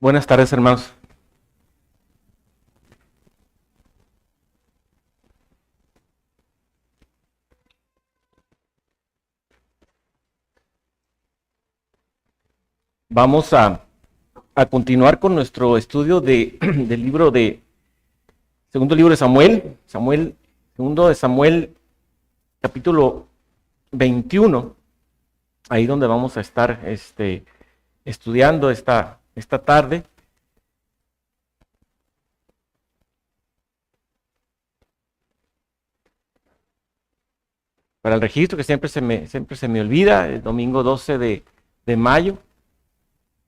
Buenas tardes, hermanos. Vamos a continuar con nuestro estudio del libro segundo libro de segundo de Samuel, capítulo 21, ahí donde vamos a estar estudiando esta tarde. Para el registro, que siempre se me olvida, el domingo 12 de mayo,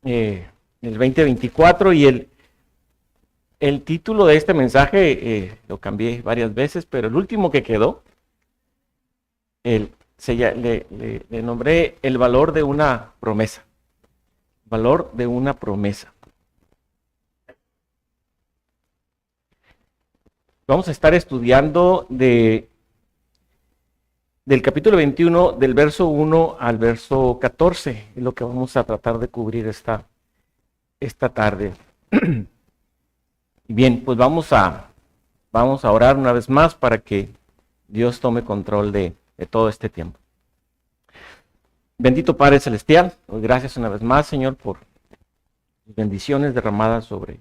el 2024, y el título de este mensaje lo cambié varias veces, pero el último que quedó, le nombré el valor de una promesa. Valor de una promesa. Vamos a estar estudiando del capítulo 21, del verso 1 al verso 14, es lo que vamos a tratar de cubrir esta tarde. Bien, pues vamos a orar una vez más para que Dios tome control de todo este tiempo. Bendito Padre Celestial, doy gracias una vez más, Señor, por tus bendiciones derramadas sobre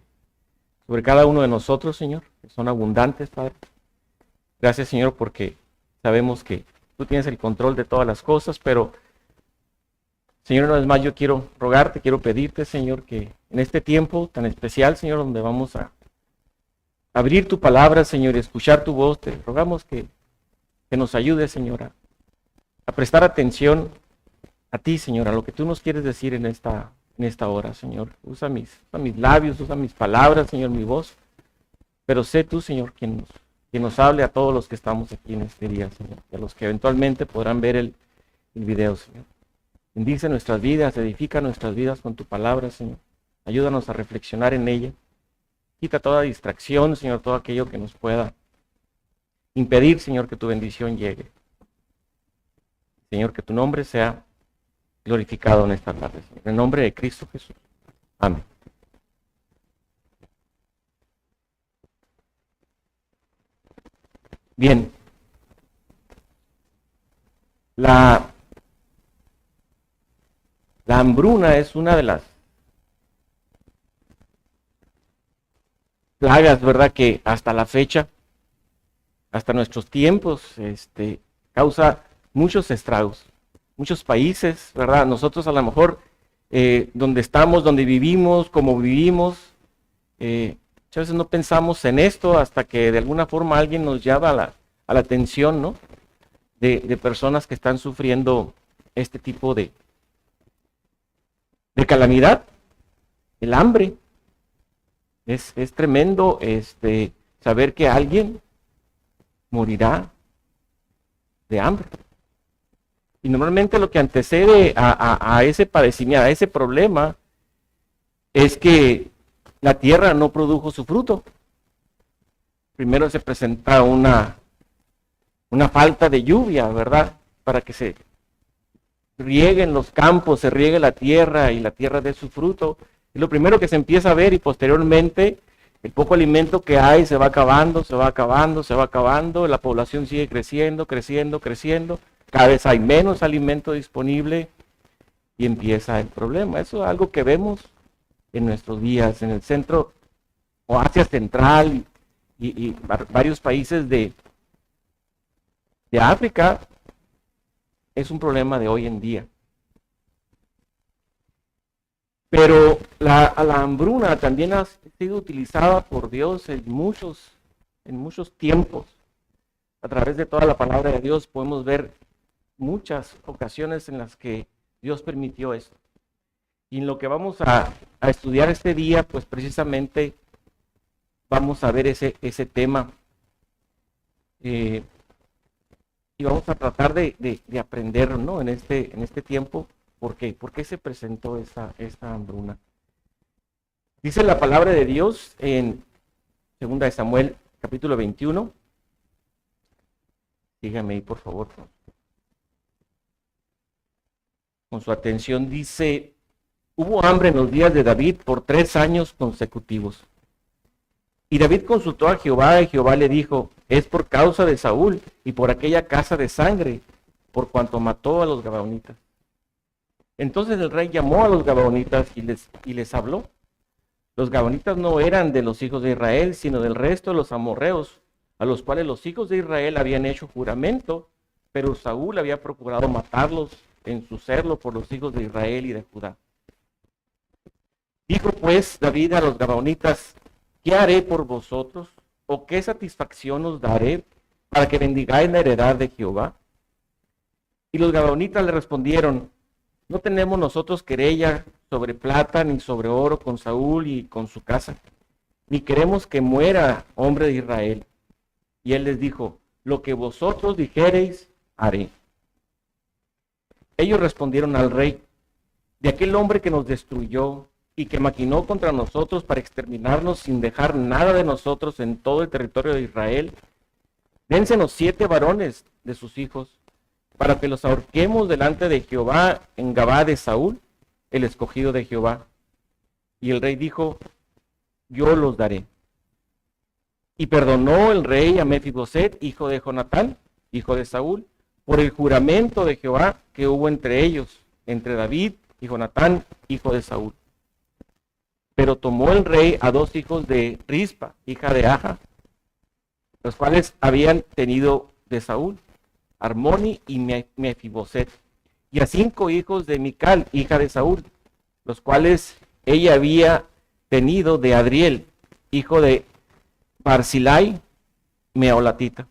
cada uno de nosotros, Señor, que son abundantes, Padre. Gracias, Señor, porque sabemos que tú tienes el control de todas las cosas, pero, Señor, una vez más yo quiero rogarte, quiero pedirte, Señor, que en este tiempo tan especial, Señor, donde vamos a abrir tu palabra, Señor, y escuchar tu voz, te rogamos que nos ayudes, Señor, a prestar atención a ti, Señor, a lo que tú nos quieres decir en esta hora, Señor. Usa mis labios, usa mis palabras, Señor, mi voz. Pero sé tú, Señor, quien nos hable a todos los que estamos aquí en este día, Señor. Y a los que eventualmente podrán ver el video, Señor. Bendice nuestras vidas, edifica nuestras vidas con tu palabra, Señor. Ayúdanos a reflexionar en ella. Quita toda distracción, Señor, todo aquello que nos pueda impedir, Señor, que tu bendición llegue. Señor, que tu nombre sea glorificado en esta tarde, Señor. En el nombre de Cristo Jesús. Amén. Bien. La hambruna es una de las plagas, ¿verdad? Que hasta la fecha, hasta nuestros tiempos, causa muchos estragos. Muchos países, ¿verdad? Nosotros a lo mejor, donde estamos, donde vivimos, como vivimos, muchas veces no pensamos en esto hasta que de alguna forma alguien nos llama a la atención, ¿no? De personas que están sufriendo este tipo de calamidad. El hambre. Es tremendo saber que alguien morirá de hambre. Y normalmente lo que antecede a ese padecimiento, a ese problema, es que la tierra no produjo su fruto. Primero se presenta una falta de lluvia, ¿verdad? Para que se rieguen los campos, se riegue la tierra y la tierra dé su fruto. Es lo primero que se empieza a ver, y posteriormente el poco alimento que hay se va acabando, se va acabando, se va acabando, la población sigue creciendo, creciendo, creciendo, cada vez hay menos alimento disponible y empieza el problema. Eso es algo que vemos en nuestros días, en el centro o Asia Central y varios países de África. Es un problema de hoy en día. Pero la hambruna también ha sido utilizada por Dios en muchos tiempos. A través de toda la palabra de Dios podemos ver muchas ocasiones en las que Dios permitió esto. Y en lo que vamos a estudiar este día, pues precisamente vamos a ver ese tema. Y vamos a tratar de aprender, ¿no? en este tiempo. ¿Por qué? ¿Por qué se presentó esta hambruna? Dice la palabra de Dios en 2 de Samuel, capítulo 21. Síganme ahí, por favor. Con su atención, dice Hubo hambre en los días de David por 3 años consecutivos. Y David consultó a Jehová, y Jehová le dijo: es por causa de Saúl y por aquella casa de sangre, por cuanto mató a los gabaonitas. Entonces el rey llamó a los gabaonitas y les habló. Los gabaonitas no eran de los hijos de Israel, sino del resto de los amorreos, a los cuales los hijos de Israel habían hecho juramento, pero Saúl había procurado matarlos en su celo por los hijos de Israel y de Judá. Dijo pues David a los gabaonitas: ¿qué haré por vosotros? ¿O qué satisfacción os daré para que bendigáis la heredad de Jehová? Y los gabaonitas le respondieron: no tenemos nosotros querella sobre plata ni sobre oro con Saúl y con su casa, ni queremos que muera hombre de Israel. Y él les dijo: lo que vosotros dijereis, haré. Ellos respondieron al rey: de aquel hombre que nos destruyó y que maquinó contra nosotros para exterminarnos sin dejar nada de nosotros en todo el territorio de Israel, dénsenos 7 varones de sus hijos, para que los ahorquemos delante de Jehová en Gabá de Saúl, el escogido de Jehová. Y el rey dijo: yo los daré. Y perdonó el rey a Mefiboset, hijo de Jonatán, hijo de Saúl, por el juramento de Jehová que hubo entre ellos, entre David y Jonatán, hijo de Saúl. Pero tomó el rey a 2 hijos de Rispa, hija de Aja, los cuales habían tenido de Saúl, Armoni y Mefiboset, y a 5 hijos de Mical, hija de Saúl, los cuales ella había tenido de Adriel, hijo de Barzilai, meolatita.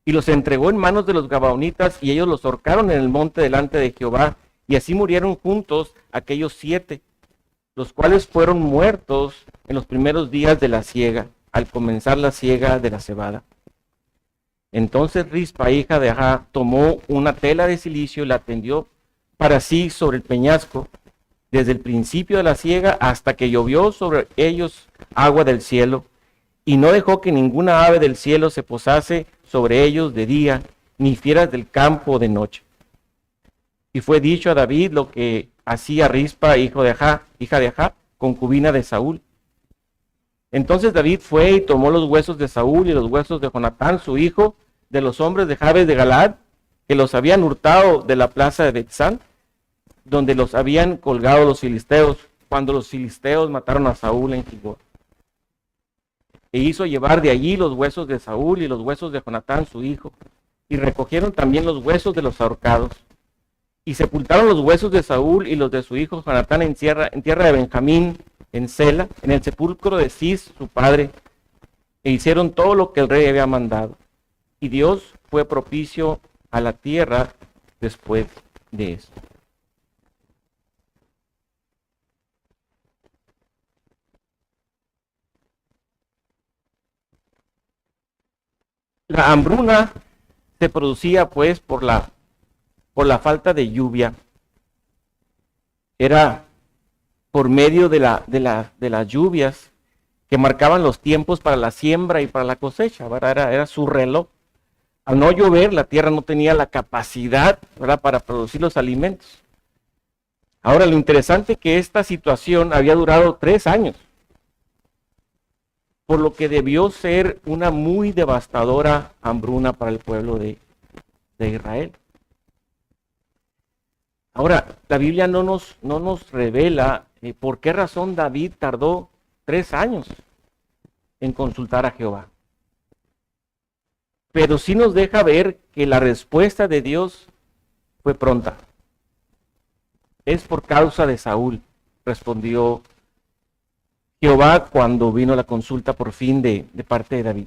Y los entregó en manos de los gabaonitas, y ellos los ahorcaron en el monte delante de Jehová, y así murieron juntos aquellos 7, los cuales fueron muertos en los primeros días de la siega, al comenzar la siega de la cebada. Entonces Rispa, hija de Ajá, tomó una tela de cilicio y la tendió para sí sobre el peñasco, desde el principio de la siega hasta que llovió sobre ellos agua del cielo, y no dejó que ninguna ave del cielo se posase sobre ellos de día, ni fieras del campo de noche. Y fue dicho a David lo que hacía Rispa, hija de Ajá, concubina de Saúl. Entonces David fue y tomó los huesos de Saúl y los huesos de Jonatán, su hijo, de los hombres de Jabes de Galaad, que los habían hurtado de la plaza de Betzán, donde los habían colgado los filisteos, cuando los filisteos mataron a Saúl en Gilboa. E hizo llevar de allí los huesos de Saúl y los huesos de Jonatán, su hijo, y recogieron también los huesos de los ahorcados. Y sepultaron los huesos de Saúl y los de su hijo Jonatán en tierra de Benjamín, en Sela, en el sepulcro de Cis, su padre, e hicieron todo lo que el rey había mandado. Y Dios fue propicio a la tierra después de esto. La hambruna se producía pues por la falta de lluvia. Era por medio de las lluvias que marcaban los tiempos para la siembra y para la cosecha, ¿verdad? Era su reloj. Al no llover, la tierra no tenía la capacidad, ¿verdad?, para producir los alimentos. Ahora, lo interesante es que esta situación había durado 3 años, por lo que debió ser una muy devastadora hambruna para el pueblo de Israel. Ahora, la Biblia no nos revela por qué razón David tardó 3 años en consultar a Jehová. Pero sí nos deja ver que la respuesta de Dios fue pronta. Es por causa de Saúl, respondió Jehová cuando vino la consulta por fin de parte de David.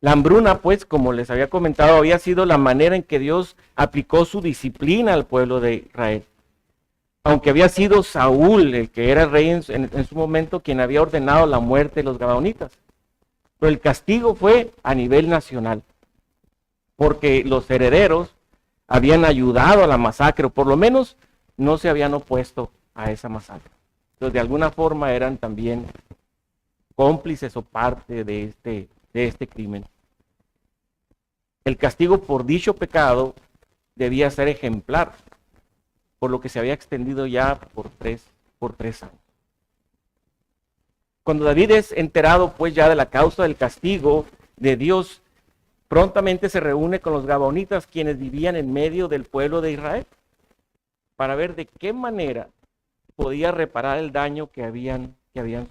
La hambruna, pues, como les había comentado, había sido la manera en que Dios aplicó su disciplina al pueblo de Israel. Aunque había sido Saúl, el que era rey en su momento, quien había ordenado la muerte de los gabaonitas. Pero el castigo fue a nivel nacional, porque los herederos habían ayudado a la masacre, o por lo menos no se habían opuesto a esa masacre. Entonces, de alguna forma eran también cómplices o parte de este crimen. El castigo por dicho pecado debía ser ejemplar, por lo que se había extendido ya por tres años. Cuando David es enterado pues ya de la causa del castigo de Dios, prontamente se reúne con los gabaonitas, quienes vivían en medio del pueblo de Israel, para ver de qué manera podía reparar el daño que habían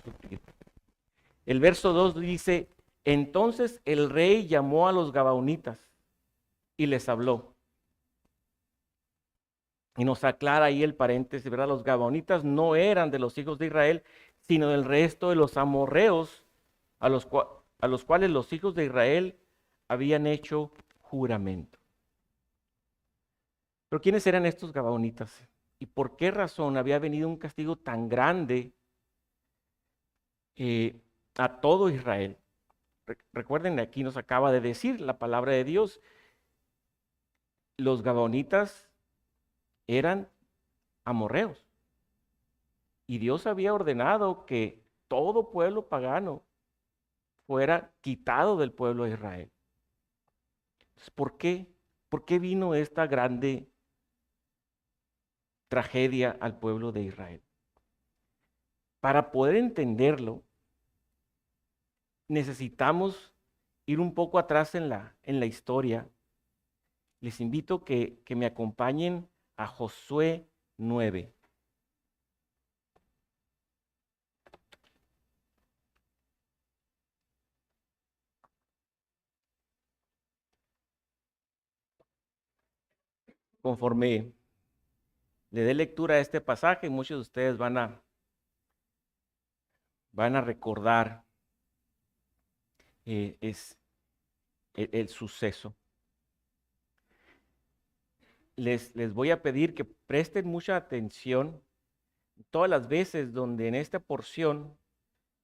sufrido. El verso 2 dice: entonces el rey llamó a los gabaonitas y les habló. Y nos aclara ahí el paréntesis, ¿verdad? Los gabaonitas no eran de los hijos de Israel, sino del resto de los amorreos, a los cuales los hijos de Israel habían hecho juramento. Pero ¿quiénes eran estos gabaonitas? ¿Y por qué razón había venido un castigo tan grande a todo Israel? Recuerden, aquí nos acaba de decir la palabra de Dios, los gabaonitas eran amorreos. Y Dios había ordenado que todo pueblo pagano fuera quitado del pueblo de Israel. Entonces, ¿por qué? ¿Por qué vino esta grande tragedia al pueblo de Israel? Para poder entenderlo, necesitamos ir un poco atrás en la historia. Les invito que me acompañen a Josué 9. Conforme le dé lectura a este pasaje, muchos de ustedes van a recordar es el suceso. Les voy a pedir que presten mucha atención todas las veces donde en esta porción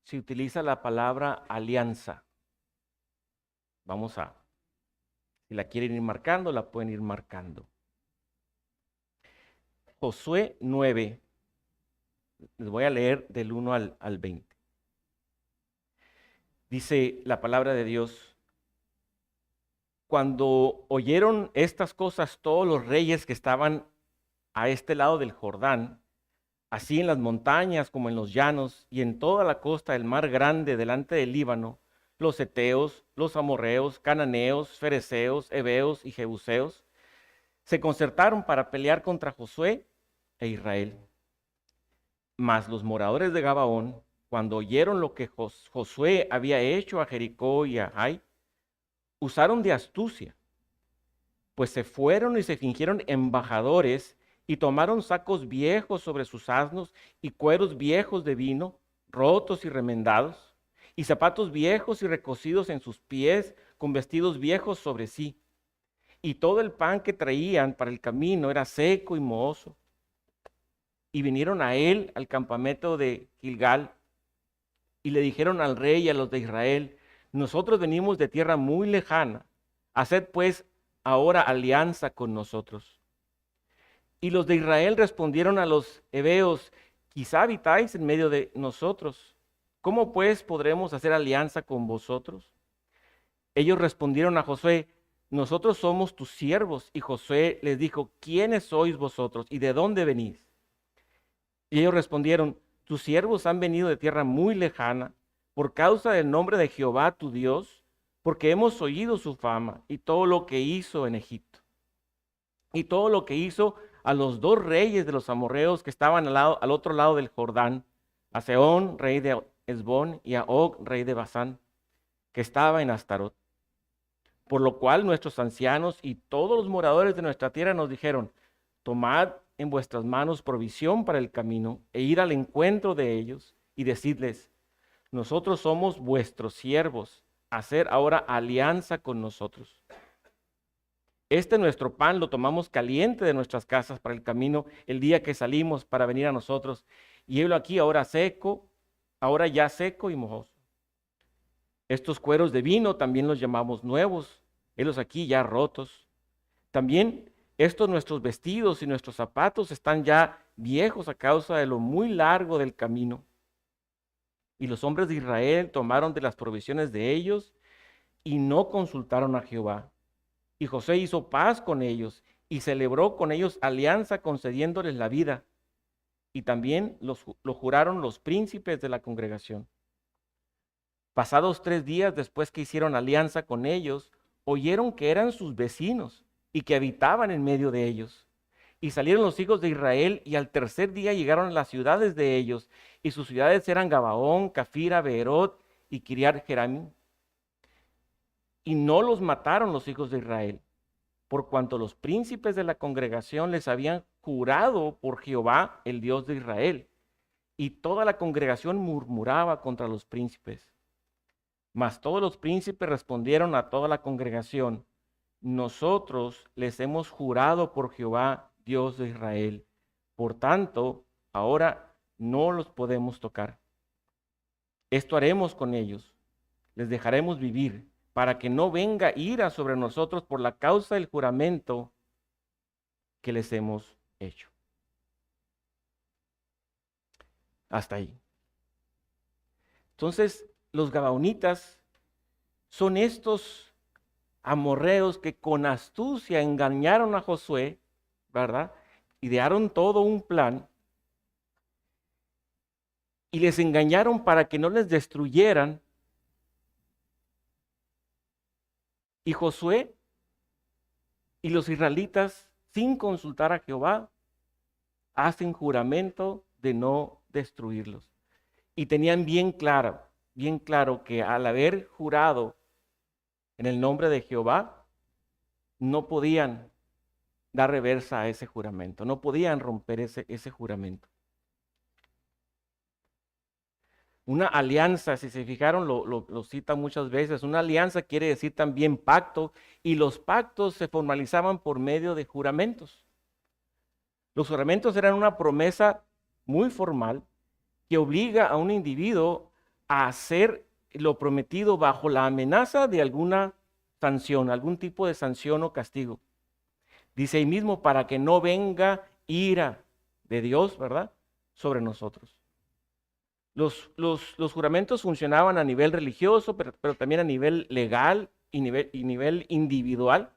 se utiliza la palabra alianza. Si la quieren ir marcando, la pueden ir marcando. Josué 9, les voy a leer del 1 al 20. Dice la palabra de Dios: cuando oyeron estas cosas todos los reyes que estaban a este lado del Jordán, así en las montañas como en los llanos y en toda la costa del mar grande delante del Líbano, los heteos, los amorreos, cananeos, fereceos, heveos y jebuseos, se concertaron para pelear contra Josué e Israel. Mas los moradores de Gabaón, cuando oyeron lo que Josué había hecho a Jericó y a Ai, usaron de astucia, pues se fueron y se fingieron embajadores y tomaron sacos viejos sobre sus asnos y cueros viejos de vino, rotos y remendados, y zapatos viejos y recocidos en sus pies, con vestidos viejos sobre sí. Y todo el pan que traían para el camino era seco y mohoso. Y vinieron a él al campamento de Gilgal y le dijeron al rey y a los de Israel: nosotros venimos de tierra muy lejana, haced pues ahora alianza con nosotros. Y los de Israel respondieron a los heveos: quizá habitáis en medio de nosotros, ¿cómo pues podremos hacer alianza con vosotros? Ellos respondieron a Josué: nosotros somos tus siervos. Y Josué les dijo: ¿quiénes sois vosotros y de dónde venís? Y ellos respondieron: tus siervos han venido de tierra muy lejana por causa del nombre de Jehová tu Dios, porque hemos oído su fama y todo lo que hizo en Egipto, y todo lo que hizo a los dos reyes de los amorreos que estaban al otro lado del Jordán, a Sehón, rey de Hesbón, y a Og, rey de Basán, que estaba en Astarot. Por lo cual nuestros ancianos y todos los moradores de nuestra tierra nos dijeron: tomad en vuestras manos provisión para el camino e ir al encuentro de ellos y decidles: nosotros somos vuestros siervos, hacer ahora alianza con nosotros. Este nuestro pan lo tomamos caliente de nuestras casas para el camino el día que salimos para venir a nosotros, y helo aquí ahora seco, ahora ya seco y mojoso. Estos cueros de vino también los llamamos nuevos, helos aquí ya rotos. También estos nuestros vestidos y nuestros zapatos están ya viejos a causa de lo muy largo del camino. Y los hombres de Israel tomaron de las provisiones de ellos y no consultaron a Jehová. Y José hizo paz con ellos y celebró con ellos alianza concediéndoles la vida. Y también lo juraron los príncipes de la congregación. Pasados 3 días después que hicieron alianza con ellos, oyeron que eran sus vecinos y que habitaban en medio de ellos. Y salieron los hijos de Israel y al tercer día llegaron a las ciudades de ellos. Y sus ciudades eran Gabaón, Cafira, Beerot y Kiriat Jearim. Y no los mataron los hijos de Israel, por cuanto los príncipes de la congregación les habían jurado por Jehová, el Dios de Israel. Y toda la congregación murmuraba contra los príncipes. Mas todos los príncipes respondieron a toda la congregación: nosotros les hemos jurado por Jehová, Dios de Israel. Por tanto, ahora no los podemos tocar. Esto haremos con ellos. Les dejaremos vivir, para que no venga ira sobre nosotros por la causa del juramento que les hemos hecho. Hasta ahí. Entonces, los gabaonitas son estos amorreos que con astucia engañaron a Josué, ¿verdad? Idearon todo un plan y les engañaron para que no les destruyeran. Y Josué y los israelitas, sin consultar a Jehová, hacen juramento de no destruirlos. Y tenían bien claro que al haber jurado en el nombre de Jehová, no podían dar reversa a ese juramento, no podían romper ese juramento. Una alianza, si se fijaron, lo cita muchas veces, una alianza quiere decir también pacto, y los pactos se formalizaban por medio de juramentos. Los juramentos eran una promesa muy formal que obliga a un individuo a hacer lo prometido bajo la amenaza de alguna sanción, algún tipo de sanción o castigo. Dice ahí mismo, para que no venga ira de Dios, ¿verdad?, sobre nosotros. Los juramentos funcionaban a nivel religioso, pero también a nivel legal y nivel individual,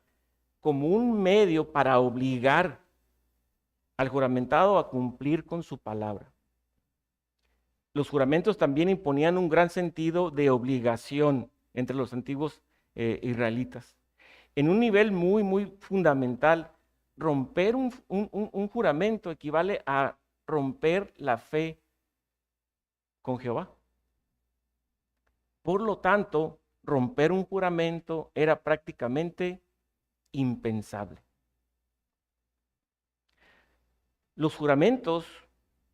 como un medio para obligar al juramentado a cumplir con su palabra. Los juramentos también imponían un gran sentido de obligación entre los antiguos israelitas. En un nivel muy, muy fundamental, romper un juramento equivale a romper la fe con Jehová. Por lo tanto, romper un juramento era prácticamente impensable. Los juramentos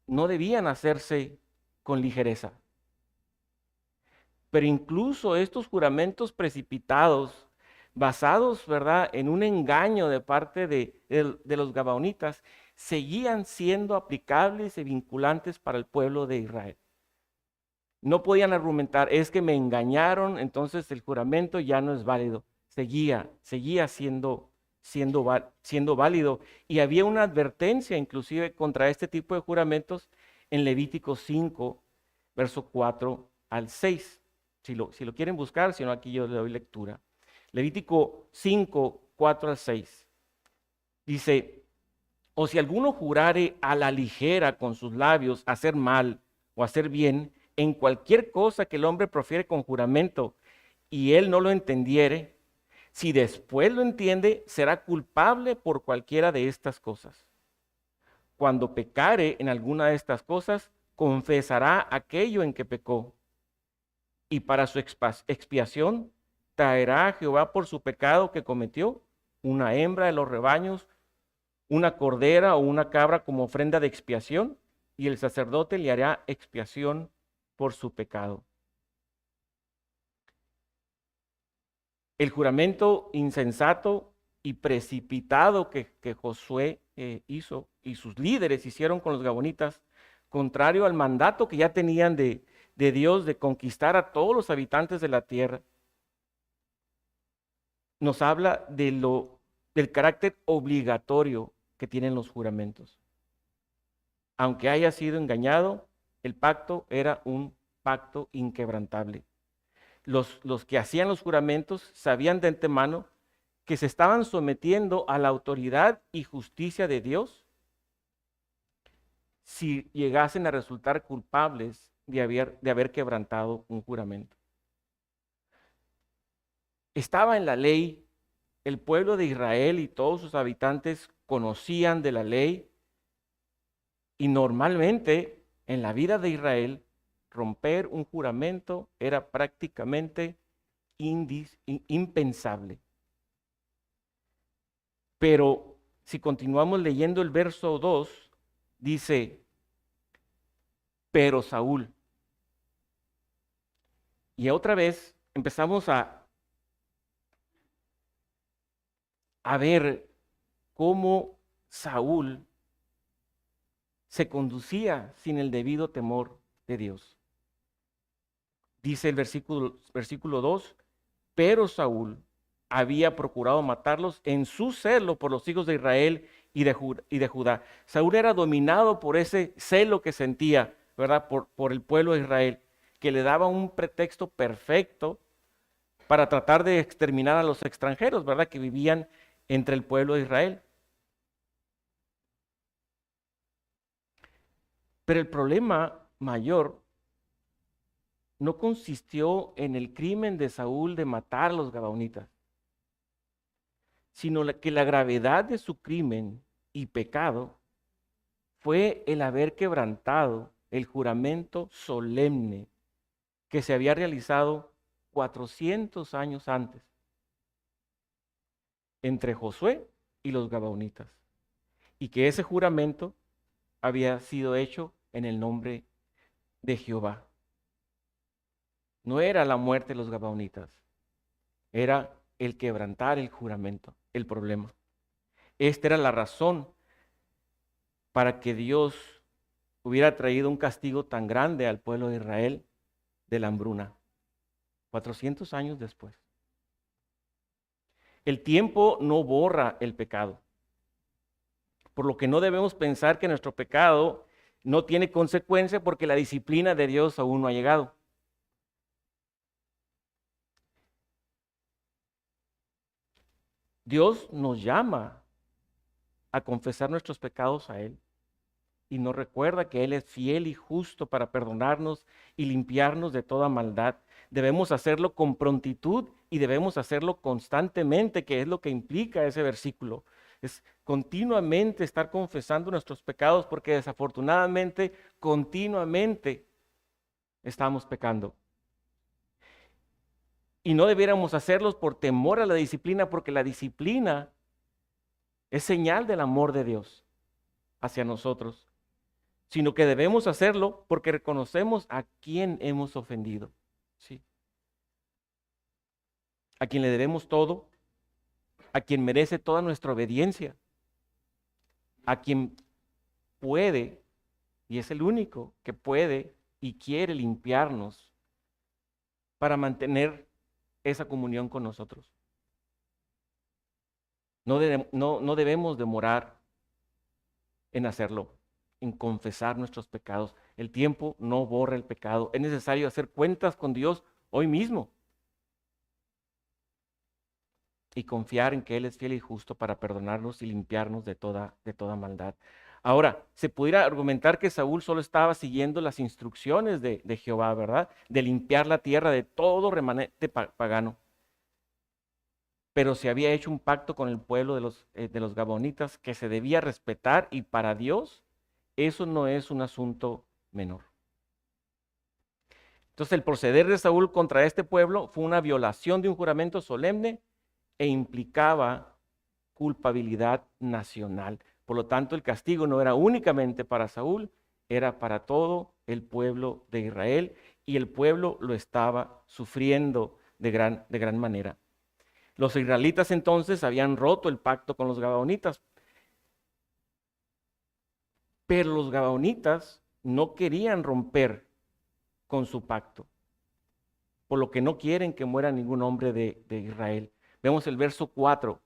no debían hacerse con ligereza. Pero incluso estos juramentos precipitados, basados, ¿verdad?, en un engaño de parte de los gabaonitas, seguían siendo aplicables y vinculantes para el pueblo de Israel. No podían argumentar, es que me engañaron, entonces el juramento ya no es válido. Seguía siendo válido. Y había una advertencia inclusive contra este tipo de juramentos en Levítico 5, verso 4 al 6. Si lo quieren buscar, si no, aquí yo le doy lectura. Levítico 5, 4 al 6. Dice: o si alguno jurare a la ligera con sus labios hacer mal o hacer bien, en cualquier cosa que el hombre profiere con juramento, y él no lo entendiere, si después lo entiende, será culpable por cualquiera de estas cosas. Cuando pecare en alguna de estas cosas, confesará aquello en que pecó, y para su expiación traerá a Jehová por su pecado que cometió una hembra de los rebaños, una cordera o una cabra como ofrenda de expiación, y el sacerdote le hará expiación por su pecado. El juramento insensato y precipitado que Josué hizo y sus líderes hicieron con los gabonitas, contrario al mandato que ya tenían de Dios de conquistar a todos los habitantes de la tierra, nos habla del carácter obligatorio que tienen los juramentos. Aunque haya sido engañado, el pacto era un pacto inquebrantable. Los que hacían los juramentos sabían de antemano que se estaban sometiendo a la autoridad y justicia de Dios si llegasen a resultar culpables de haber quebrantado un juramento. Estaba en la ley, el pueblo de Israel y todos sus habitantes conocían de la ley, y normalmente en la vida de Israel romper un juramento era prácticamente impensable. Pero si continuamos leyendo el verso 2, dice, pero Saúl. Y otra vez empezamos a ver cómo Saúl se conducía sin el debido temor de Dios. Dice el versículo 2, pero Saúl había procurado matarlos en su celo por los hijos de Israel y de Judá. Saúl era dominado por ese celo que sentía, ¿verdad? Por el pueblo de Israel, que le daba un pretexto perfecto para tratar de exterminar a los extranjeros, ¿verdad? Que vivían entre el pueblo de Israel. Pero el problema mayor no consistió en el crimen de Saúl de matar a los gabaonitas, sino que la gravedad de su crimen y pecado fue el haber quebrantado el juramento solemne que se había realizado 400 años antes entre Josué y los gabaonitas, y que ese juramento había sido hecho en el nombre de Jehová. No era la muerte de los gabaonitas, era el quebrantar el juramento, el problema. Esta era la razón para que Dios hubiera traído un castigo tan grande al pueblo de Israel de la hambruna, 400 años después. El tiempo no borra el pecado, por lo que no debemos pensar que nuestro pecado no tiene consecuencia porque la disciplina de Dios aún no ha llegado. Dios nos llama a confesar nuestros pecados a Él y nos recuerda que Él es fiel y justo para perdonarnos y limpiarnos de toda maldad. Debemos hacerlo con prontitud y debemos hacerlo constantemente, que es lo que implica ese versículo. Es continuamente estar confesando nuestros pecados porque desafortunadamente continuamente estamos pecando. Y no debiéramos hacerlos por temor a la disciplina, porque la disciplina es señal del amor de Dios hacia nosotros, sino que debemos hacerlo porque reconocemos a quién hemos ofendido, ¿sí? A quien le debemos todo, a quien merece toda nuestra obediencia, a quien puede, y es el único que puede y quiere limpiarnos para mantener esa comunión con nosotros. No debemos demorar en hacerlo, en confesar nuestros pecados. El tiempo no borra el pecado. Es necesario hacer cuentas con Dios hoy mismo y confiar en que Él es fiel y justo para perdonarnos y limpiarnos de toda maldad. Ahora, se pudiera argumentar que Saúl solo estaba siguiendo las instrucciones de Jehová, ¿verdad? De limpiar la tierra de todo remanente pagano. Pero se había hecho un pacto con el pueblo de los gabaonitas que se debía respetar, y para Dios eso no es un asunto menor. Entonces el proceder de Saúl contra este pueblo fue una violación de un juramento solemne e implicaba culpabilidad nacional. Por lo tanto, el castigo no era únicamente para Saúl, era para todo el pueblo de Israel, y el pueblo lo estaba sufriendo de gran manera. Los israelitas entonces habían roto el pacto con los gabaonitas, pero los gabaonitas no querían romper con su pacto, por lo que no quieren que muera ningún hombre de Israel. Vemos el verso 4.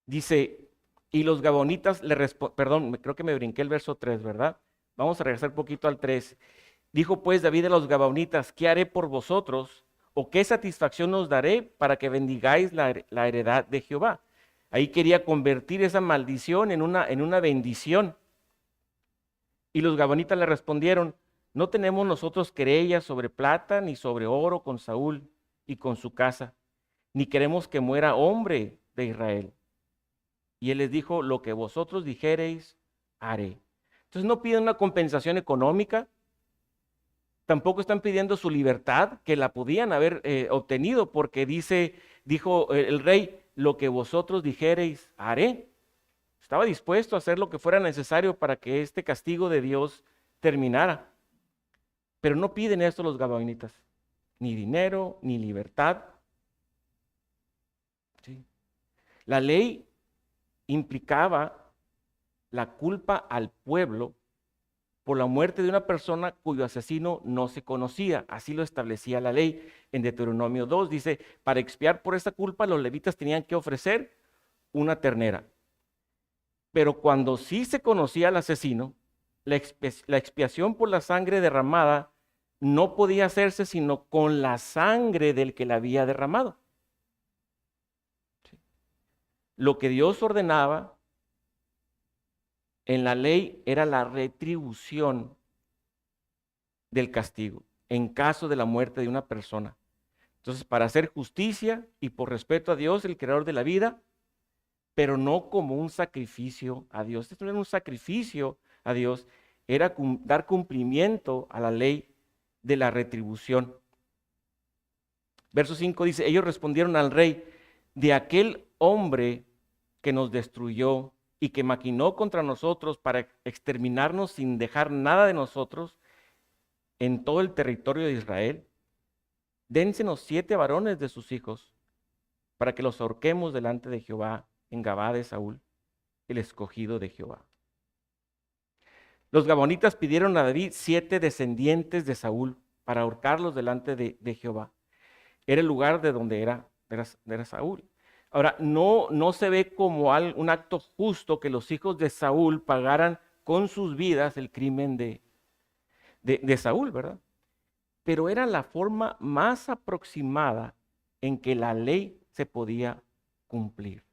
Dice, y los gabaonitas le respondieron, perdón, creo que me brinqué el verso 3, ¿verdad? Vamos a regresar un poquito al 3. Dijo pues David a los gabaonitas, ¿qué haré por vosotros? ¿O qué satisfacción os daré para que bendigáis la heredad de Jehová? Ahí quería convertir esa maldición en una bendición. Y los gabonitas le respondieron, no tenemos nosotros querella sobre plata ni sobre oro con Saúl y con su casa, ni queremos que muera hombre de Israel. Y él les dijo, lo que vosotros dijereis, haré. Entonces no piden una compensación económica, tampoco están pidiendo su libertad, que la podían haber obtenido, porque dijo el rey, lo que vosotros dijereis, haré. Estaba dispuesto a hacer lo que fuera necesario para que este castigo de Dios terminara. Pero no piden esto los gabaonitas, ni dinero, ni libertad. ¿Sí? La ley implicaba la culpa al pueblo por la muerte de una persona cuyo asesino no se conocía. Así lo establecía la ley en Deuteronomio 2. Dice, para expiar por esta culpa, los levitas tenían que ofrecer una ternera. Pero cuando sí se conocía al asesino, la expiación por la sangre derramada no podía hacerse sino con la sangre del que la había derramado. ¿Sí? Lo que Dios ordenaba en la ley era la retribución del castigo en caso de la muerte de una persona. Entonces, para hacer justicia y por respeto a Dios, el creador de la vida, pero no como un sacrificio a Dios. Esto no era un sacrificio a Dios, era dar cumplimiento a la ley de la retribución. Verso 5 dice, ellos respondieron al rey, de aquel hombre que nos destruyó y que maquinó contra nosotros para exterminarnos sin dejar nada de nosotros en todo el territorio de Israel, dénsenos 7 varones de sus hijos para que los ahorquemos delante de Jehová en Gabá de Saúl, el escogido de Jehová. Los gabonitas pidieron a David 7 descendientes de Saúl para ahorcarlos delante de Jehová. Era el lugar de donde era Saúl. Ahora, no se ve como un acto justo que los hijos de Saúl pagaran con sus vidas el crimen de Saúl, ¿verdad? Pero era la forma más aproximada en que la ley se podía cumplir.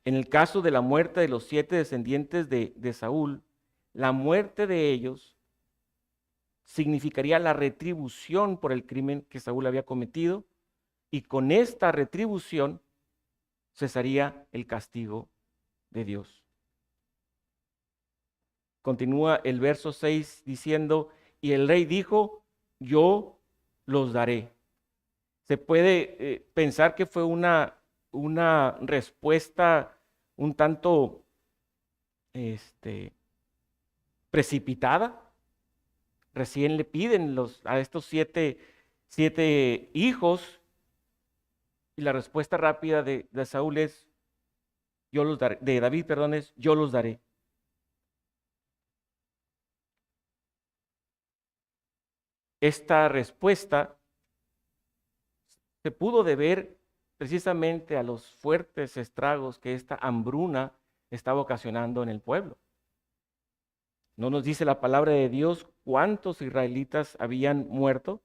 En el caso de la muerte de los 7 descendientes de Saúl, la muerte de ellos significaría la retribución por el crimen que Saúl había cometido, y con esta retribución cesaría el castigo de Dios. Continúa el verso 6 diciendo, y el rey dijo, yo los daré. Se puede pensar que fue una respuesta un tanto precipitada. Recién le piden a estos siete hijos, y la respuesta rápida de Saúl es, yo los daré, de David, perdón, es, yo los daré. Esta respuesta se pudo deber precisamente a los fuertes estragos que esta hambruna estaba ocasionando en el pueblo. No nos dice la palabra de Dios cuántos israelitas habían muerto,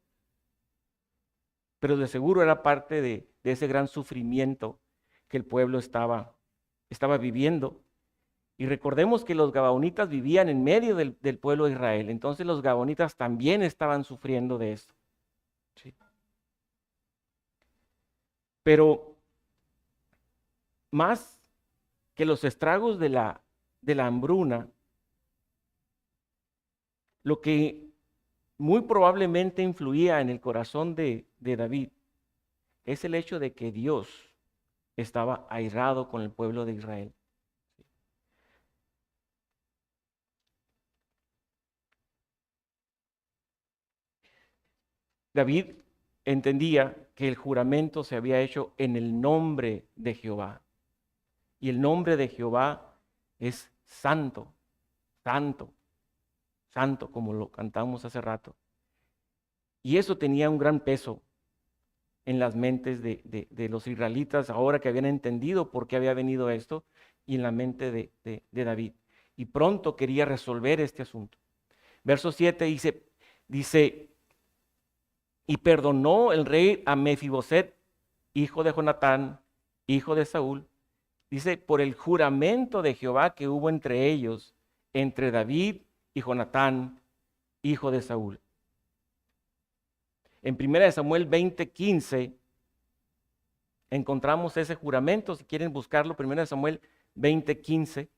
pero de seguro era parte de ese gran sufrimiento que el pueblo estaba viviendo. Y recordemos que los gabaonitas vivían en medio del pueblo de Israel, entonces los gabaonitas también estaban sufriendo de esto. ¿Sí? Pero más que los estragos de la hambruna, lo que muy probablemente influía en el corazón de David es el hecho de que Dios estaba airado con el pueblo de Israel. David entendía que el juramento se había hecho en el nombre de Jehová. Y el nombre de Jehová es santo, santo, santo, como lo cantamos hace rato. Y eso tenía un gran peso en las mentes de los israelitas, ahora que habían entendido por qué había venido esto, y en la mente de David. Y pronto quería resolver este asunto. Verso 7 dice, Y perdonó el rey a Mefiboset, hijo de Jonatán, hijo de Saúl, dice, por el juramento de Jehová que hubo entre ellos, entre David y Jonatán, hijo de Saúl. En 1 Samuel 20:15 encontramos ese juramento. Si quieren buscarlo, 1 Samuel 20:15.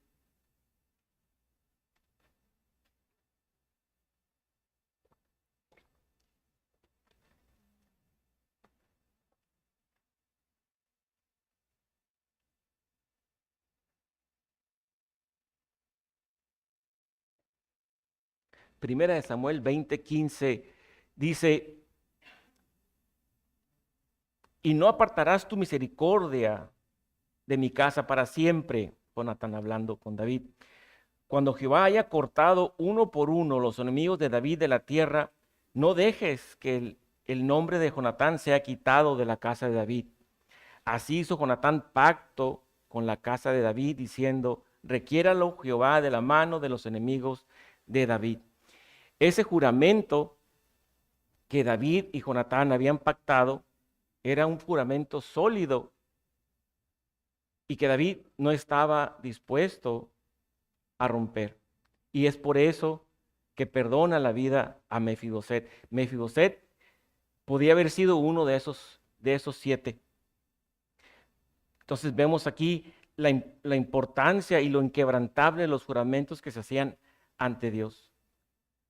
Primera de Samuel 20:15 dice, y no apartarás tu misericordia de mi casa para siempre. Jonatán hablando con David. Cuando Jehová haya cortado uno por uno los enemigos de David de la tierra, no dejes que el nombre de Jonatán sea quitado de la casa de David. Así hizo Jonatán pacto con la casa de David, diciendo, requiéralo Jehová de la mano de los enemigos de David. Ese juramento que David y Jonatán habían pactado era un juramento sólido y que David no estaba dispuesto a romper. Y es por eso que perdona la vida a Mefiboset. Mefiboset podía haber sido uno de esos 7. Entonces vemos aquí la importancia y lo inquebrantable de los juramentos que se hacían ante Dios.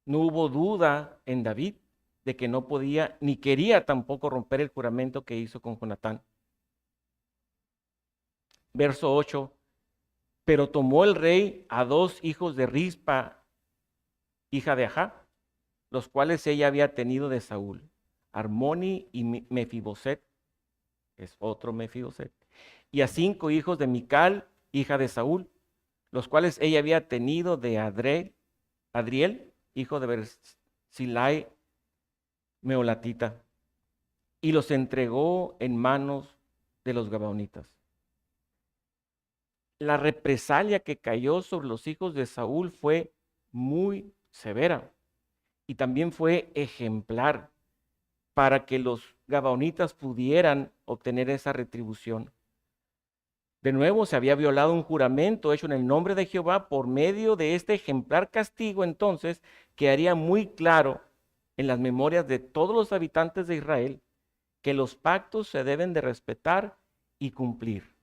No hubo duda en David de que no podía ni quería tampoco romper el juramento que hizo con Jonatán. Verso 8. Pero tomó el rey a 2 hijos de Rispa, hija de Ajá, los cuales ella había tenido de Saúl, Armoni y Mefiboset, es otro Mefiboset, y a 5 hijos de Mical, hija de Saúl, los cuales ella había tenido de Adriel, hijo de Berzilai, meolatita, y los entregó en manos de los gabaonitas. La represalia que cayó sobre los hijos de Saúl fue muy severa y también fue ejemplar para que los gabaonitas pudieran obtener esa retribución. De nuevo, se había violado un juramento hecho en el nombre de Jehová. Por medio de este ejemplar castigo, entonces, quedaría muy claro en las memorias de todos los habitantes de Israel que los pactos se deben de respetar y cumplir.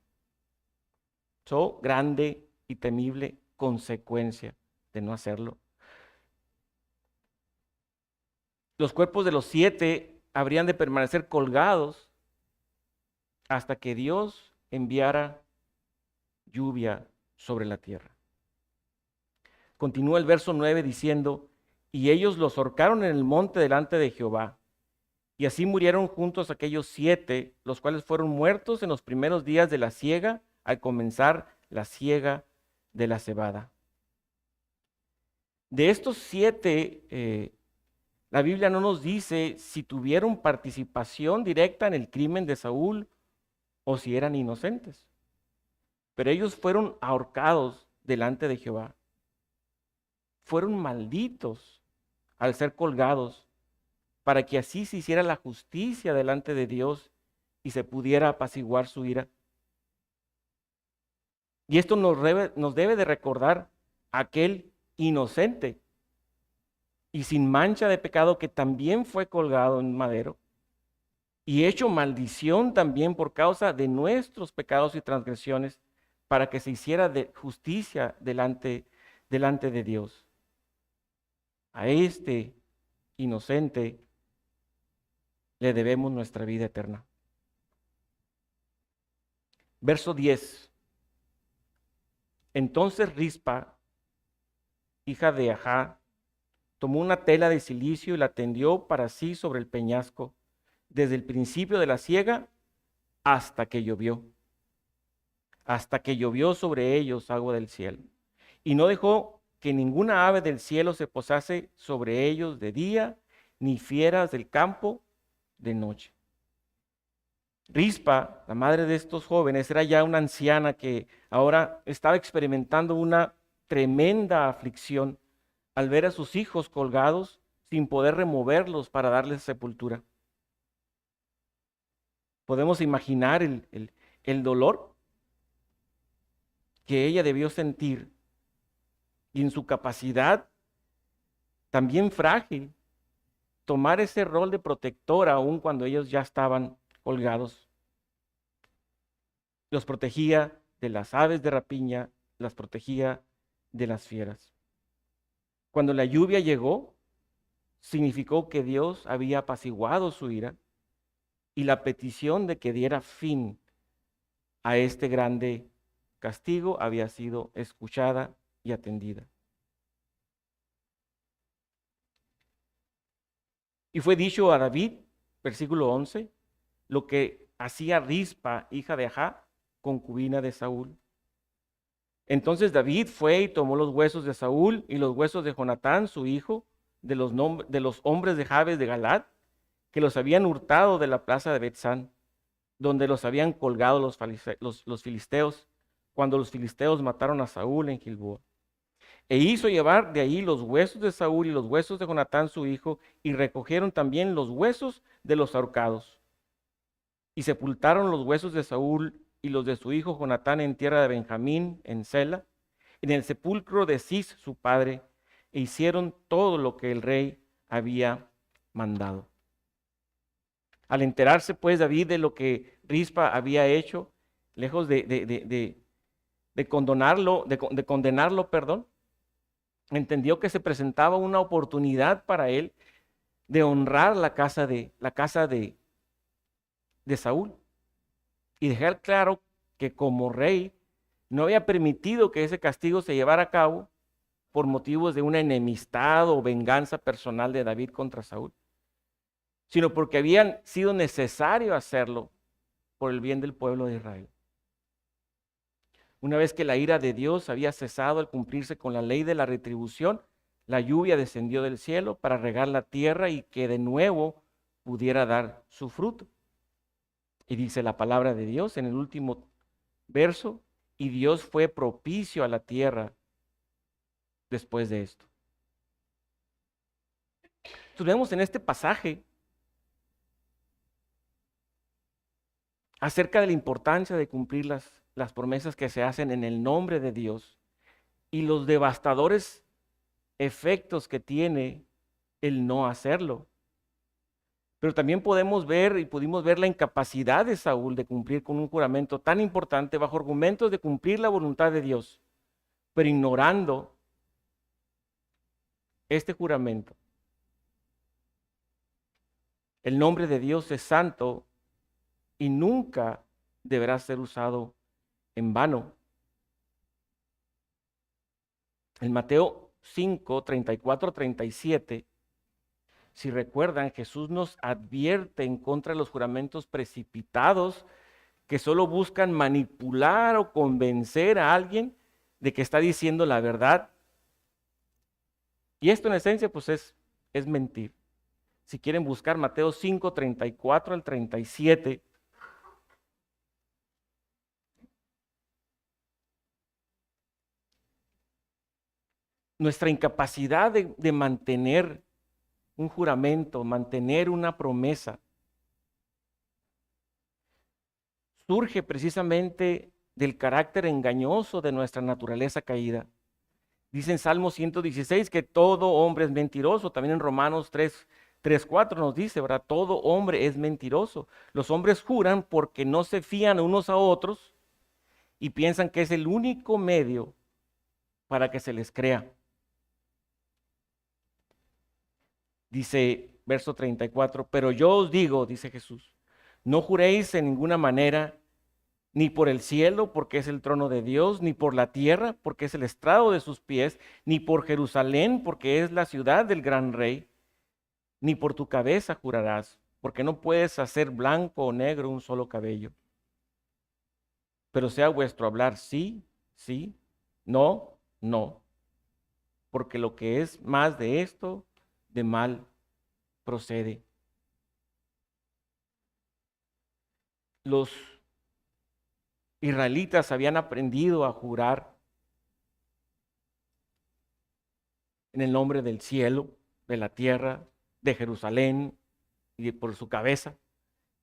Grande y temible consecuencia de no hacerlo. Los cuerpos de los 7 habrían de permanecer colgados hasta que Dios enviara lluvia sobre la tierra. Continúa el verso 9 diciendo, y ellos los ahorcaron en el monte delante de Jehová. Y así murieron juntos aquellos 7, los cuales fueron muertos en los primeros días de la siega, al comenzar la siega de la cebada. De estos 7, la Biblia no nos dice si tuvieron participación directa en el crimen de Saúl o si eran inocentes. Pero ellos fueron ahorcados delante de Jehová. Fueron malditos al ser colgados para que así se hiciera la justicia delante de Dios y se pudiera apaciguar su ira. Y esto nos debe de recordar a aquel inocente y sin mancha de pecado que también fue colgado en madero y hecho maldición también por causa de nuestros pecados y transgresiones para que se hiciera de justicia delante de Dios. A este inocente le debemos nuestra vida eterna. Verso 10. Entonces Rispa, hija de Ajá, tomó una tela de cilicio y la tendió para sí sobre el peñasco, desde el principio de la siega hasta que llovió sobre ellos agua del cielo. Y no dejó que ninguna ave del cielo se posase sobre ellos de día, ni fieras del campo de noche. Rispa, la madre de estos jóvenes, era ya una anciana que ahora estaba experimentando una tremenda aflicción al ver a sus hijos colgados sin poder removerlos para darles sepultura. Podemos imaginar el dolor que ella debió sentir y en su capacidad también frágil, tomar ese rol de protectora aun cuando ellos ya estaban colgados. Los protegía de las aves de rapiña, las protegía de las fieras. Cuando la lluvia llegó, significó que Dios había apaciguado su ira y la petición de que diera fin a este grande castigo había sido escuchada y atendida. Y fue dicho a David, versículo 11, lo que hacía Rispa, hija de Ajá, concubina de Saúl. Entonces David fue y tomó los huesos de Saúl y los huesos de Jonatán, su hijo, de los hombres de Jabes de Galad, que los habían hurtado de la plaza de Betzán, donde los habían colgado los filisteos, cuando los filisteos mataron a Saúl en Gilboa. E hizo llevar de ahí los huesos de Saúl y los huesos de Jonatán su hijo, y recogieron también los huesos de los ahorcados. Y sepultaron los huesos de Saúl y los de su hijo Jonatán en tierra de Benjamín, en Sela, en el sepulcro de Cis su padre, e hicieron todo lo que el rey había mandado. Al enterarse pues David de lo que Rispa había hecho, lejos de condenarlo, perdón, entendió que se presentaba una oportunidad para él de honrar la casa de Saúl y dejar claro que como rey no había permitido que ese castigo se llevara a cabo por motivos de una enemistad o venganza personal de David contra Saúl, sino porque habían sido necesario hacerlo por el bien del pueblo de Israel. Una vez que la ira de Dios había cesado al cumplirse con la ley de la retribución, la lluvia descendió del cielo para regar la tierra y que de nuevo pudiera dar su fruto. Y dice la palabra de Dios en el último verso, y Dios fue propicio a la tierra después de esto. Entonces vemos en este pasaje acerca de la importancia de cumplir las promesas que se hacen en el nombre de Dios y los devastadores efectos que tiene el no hacerlo. Pero también pudimos ver la incapacidad de Saúl de cumplir con un juramento tan importante bajo argumentos de cumplir la voluntad de Dios, pero ignorando este juramento. El nombre de Dios es santo y nunca deberá ser usado en vano. En Mateo 5, 34, 37, si recuerdan, Jesús nos advierte en contra de los juramentos precipitados que solo buscan manipular o convencer a alguien de que está diciendo la verdad. Y esto en esencia pues es mentir. Si quieren buscar Mateo 5, 34 al 37, nuestra incapacidad de mantener un juramento, mantener una promesa, surge precisamente del carácter engañoso de nuestra naturaleza caída. Dice en Salmo 116 que todo hombre es mentiroso. También en Romanos 3:4 nos dice, ¿verdad? Todo hombre es mentiroso. Los hombres juran porque no se fían unos a otros y piensan que es el único medio para que se les crea. Dice verso 34, pero yo os digo, dice Jesús, no juréis en ninguna manera, ni por el cielo, porque es el trono de Dios, ni por la tierra, porque es el estrado de sus pies, ni por Jerusalén, porque es la ciudad del gran rey, ni por tu cabeza jurarás, porque no puedes hacer blanco o negro un solo cabello. Pero sea vuestro hablar sí, sí, no, no, porque lo que es más de esto, de mal procede. Los israelitas habían aprendido a jurar en el nombre del cielo, de la tierra, de Jerusalén y por su cabeza,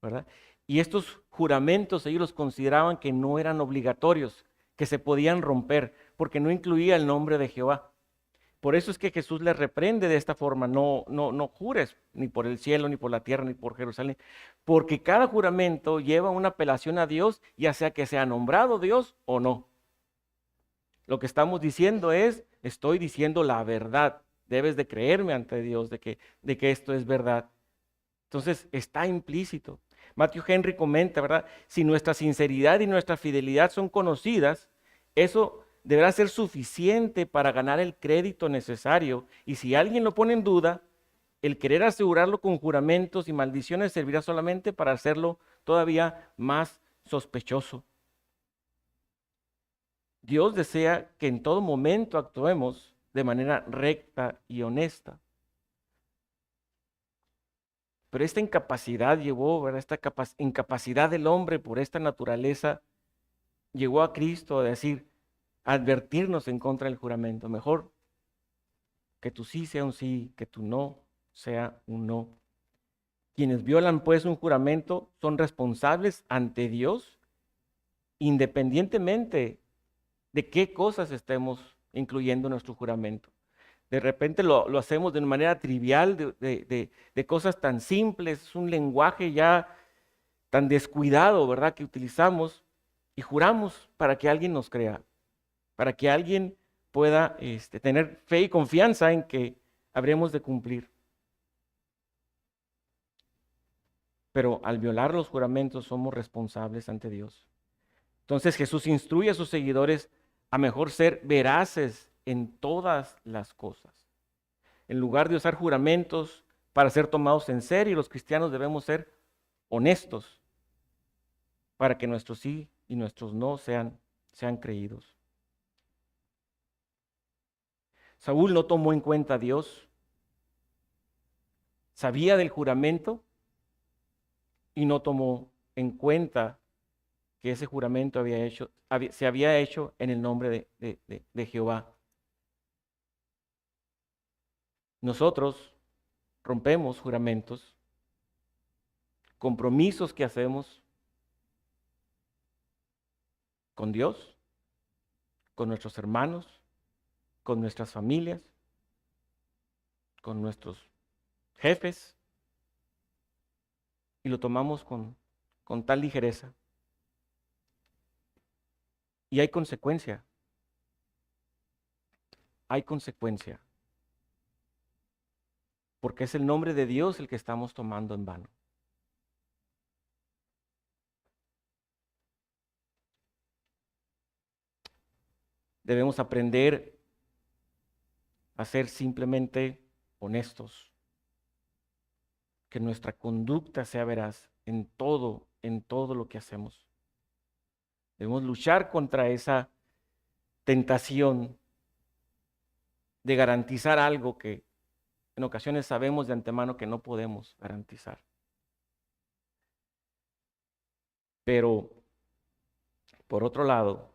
¿verdad? Y estos juramentos ellos los consideraban que no eran obligatorios, que se podían romper, porque no incluía el nombre de Jehová. Por eso es que Jesús les reprende de esta forma: no jures ni por el cielo, ni por la tierra, ni por Jerusalén, porque cada juramento lleva una apelación a Dios, ya sea que sea nombrado Dios o no. Lo que estamos diciendo es: estoy diciendo la verdad, debes de creerme ante Dios de que esto es verdad. Entonces está implícito. Matthew Henry comenta, ¿verdad? Si nuestra sinceridad y nuestra fidelidad son conocidas, eso deberá ser suficiente para ganar el crédito necesario. Y si alguien lo pone en duda, el querer asegurarlo con juramentos y maldiciones servirá solamente para hacerlo todavía más sospechoso. Dios desea que en todo momento actuemos de manera recta y honesta. Pero esta incapacidad llevó, ¿verdad? Esta incapacidad del hombre por esta naturaleza llegó a Cristo a decir, a advertirnos en contra del juramento. Mejor que tu sí sea un sí, que tu no sea un no. Quienes violan pues un juramento son responsables ante Dios, independientemente de qué cosas estemos incluyendo en nuestro juramento. De repente lo hacemos de una manera trivial, de cosas tan simples, es un lenguaje ya tan descuidado, ¿verdad?, que utilizamos y juramos para que alguien nos crea, para que alguien pueda tener fe y confianza en que habremos de cumplir. Pero al violar los juramentos somos responsables ante Dios. Entonces Jesús instruye a sus seguidores a mejor ser veraces en todas las cosas. En lugar de usar juramentos para ser tomados en serio, los cristianos debemos ser honestos para que nuestros sí y nuestros no sean creídos. Saúl no tomó en cuenta a Dios, sabía del juramento y no tomó en cuenta que ese juramento se había hecho en el nombre de Jehová. Nosotros rompemos juramentos, compromisos que hacemos con Dios, con nuestros hermanos, con nuestras familias, con nuestros jefes, y lo tomamos con tal ligereza. Y hay consecuencia. Hay consecuencia. Porque es el nombre de Dios el que estamos tomando en vano. Debemos aprender a ser simplemente honestos. Que nuestra conducta sea veraz en todo lo que hacemos. Debemos luchar contra esa tentación de garantizar algo que en ocasiones sabemos de antemano que no podemos garantizar. Pero, por otro lado,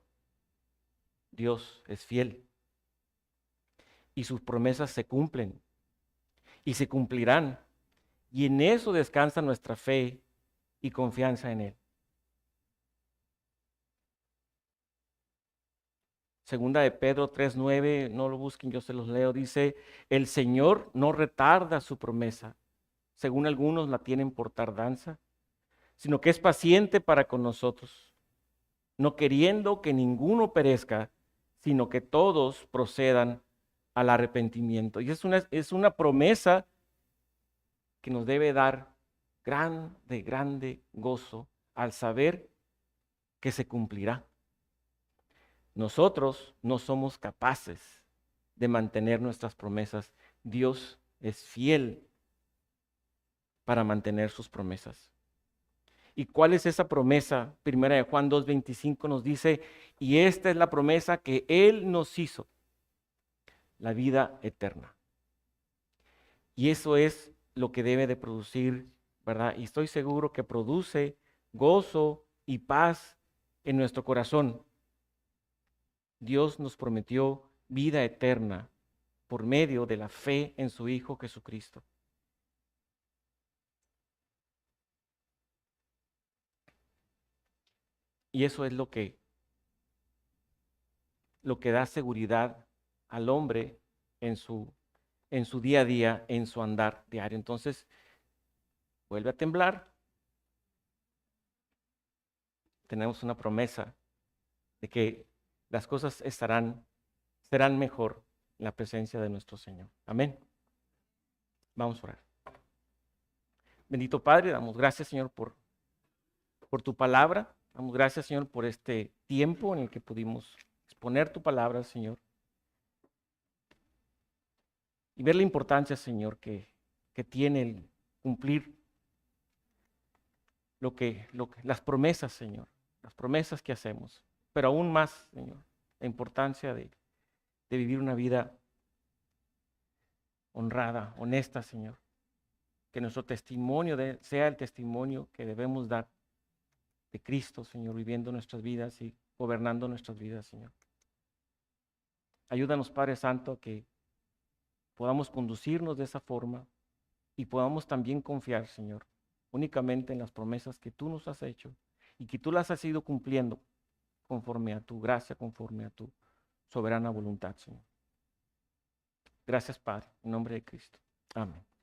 Dios es fiel y sus promesas se cumplen y se cumplirán. Y en eso descansa nuestra fe y confianza en Él. Segunda de Pedro 3:9, no lo busquen, yo se los leo, dice: el Señor no retarda su promesa, según algunos la tienen por tardanza, sino que es paciente para con nosotros, no queriendo que ninguno perezca, sino que todos procedan al arrepentimiento. Y es una promesa que nos debe dar grande gozo al saber que se cumplirá. Nosotros no somos capaces de mantener nuestras promesas. Dios es fiel para mantener sus promesas. ¿Y cuál es esa promesa? Primera de Juan 2:25 nos dice: y esta es la promesa que Él nos hizo, la vida eterna. Y eso es lo que debe de producir, ¿verdad? Y estoy seguro que produce gozo y paz en nuestro corazón. Dios nos prometió vida eterna por medio de la fe en su Hijo Jesucristo. Y eso es lo que da seguridad al hombre en su día a día, en su andar diario. Entonces, vuelve a temblar. Tenemos una promesa de que las cosas serán mejor en la presencia de nuestro Señor. Amén. Vamos a orar. Bendito Padre, damos gracias, Señor, por tu palabra. Damos gracias, Señor, por este tiempo en el que pudimos exponer tu palabra, Señor. Y ver la importancia, Señor, que tiene el cumplir las promesas, Señor, las promesas que hacemos. Pero aún más, Señor, la importancia de vivir una vida honrada, honesta, Señor. Que nuestro testimonio sea el testimonio que debemos dar de Cristo, Señor, viviendo nuestras vidas y gobernando nuestras vidas, Señor. Ayúdanos, Padre Santo, a que podamos conducirnos de esa forma y podamos también confiar, Señor, únicamente en las promesas que tú nos has hecho y que tú las has ido cumpliendo conforme a tu gracia, conforme a tu soberana voluntad, Señor. Gracias, Padre, en nombre de Cristo. Amén.